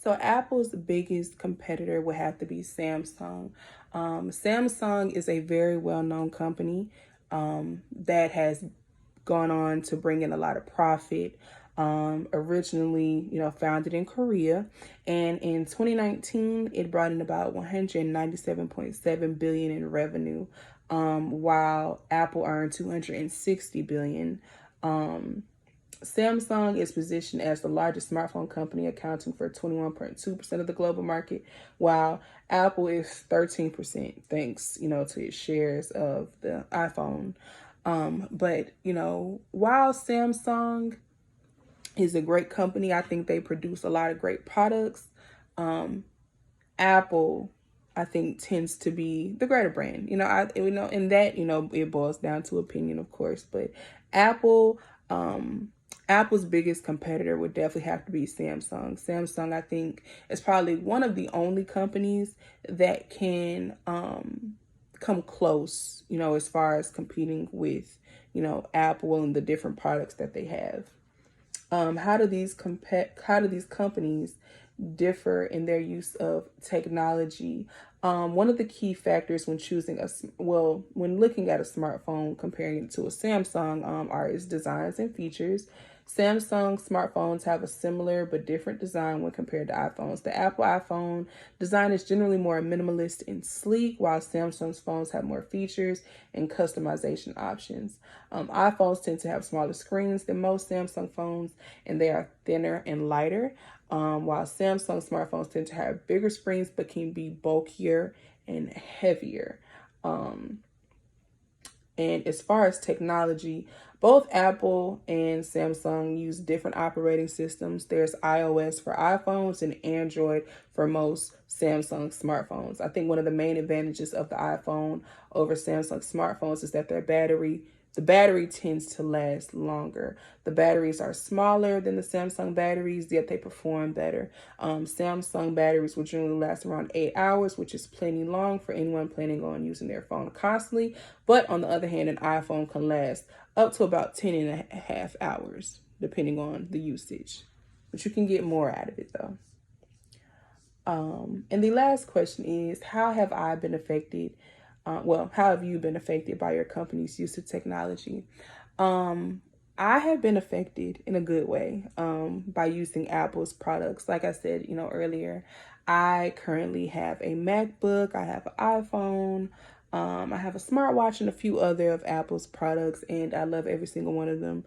So Apple's biggest competitor would have to be Samsung. Samsung is a very well-known company that has gone on to bring in a lot of profit. Originally, founded in Korea, and in 2019, it brought in about 197.7 billion in revenue, while Apple earned 260 billion. Samsung is positioned as the largest smartphone company, accounting for 21.2% of the global market, while Apple is 13%, thanks, to its shares of the iPhone. But while Samsung is a great company, I think they produce a lot of great products. Apple, I think, tends to be the greater brand. And that, it boils down to opinion, of course, but Apple, Apple's biggest competitor would definitely have to be Samsung. Samsung, I think, is probably one of the only companies that can come close, as far as competing with, Apple and the different products that they have. How do these companies differ in their use of technology? One of the key factors when when looking at a smartphone, comparing it to a Samsung, are its designs and features. Samsung smartphones have a similar but different design when compared to iPhones. The Apple iPhone design is generally more minimalist and sleek, while Samsung's phones have more features and customization options. iPhones tend to have smaller screens than most Samsung phones, and they are thinner and lighter, while Samsung smartphones tend to have bigger screens but can be bulkier and heavier. And as far as technology, both Apple and Samsung use different operating systems. There's iOS for iPhones and Android for most Samsung smartphones. I think one of the main advantages of the iPhone over Samsung smartphones is that the battery tends to last longer. The batteries are smaller than the Samsung batteries, yet they perform better. Samsung batteries will generally last around 8 hours, which is plenty long for anyone planning on using their phone constantly. But on the other hand, an iPhone can last up to about 10.5 hours, depending on the usage. But you can get more out of it, though. And the last question is, how have I been affected? How have you been affected by your company's use of technology? I have been affected in a good way by using Apple's products. Like I said, earlier, I currently have a MacBook, I have an iPhone, I have a smartwatch and a few other of Apple's products, and I love every single one of them.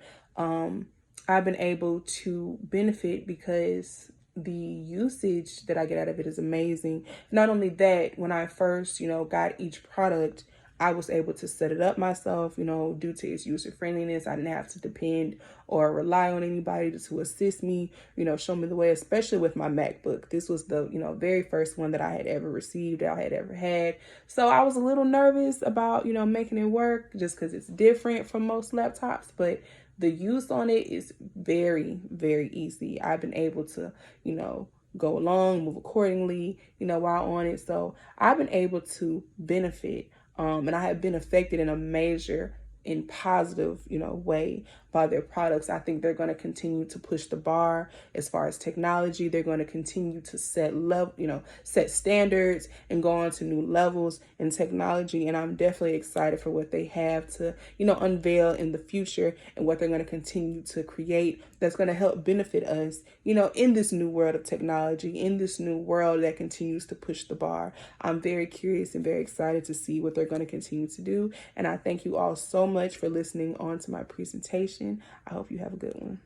I've been able to benefit because the usage that I get out of it is amazing. Not only that, when I first, got each product, I was able to set it up myself, due to its user friendliness. I didn't have to depend or rely on anybody to assist me, show me the way, especially with my MacBook. This was the, very first one that I had ever received, I had ever had. So I was a little nervous about, making it work just because it's different from most laptops, but the use on it is very, very easy. I've been able to, go along, move accordingly, while on it. So I've been able to benefit, and I have been affected in a major in positive, way by their products. I think they're going to continue to push the bar as far as technology. They're going to continue to set standards and go on to new levels in technology. And I'm definitely excited for what they have to, unveil in the future and what they're going to continue to create that's going to help benefit us, in this new world of technology, in this new world that continues to push the bar. I'm very curious and very excited to see what they're going to continue to do. And I thank you all so much for listening on to my presentation. I hope you have a good one.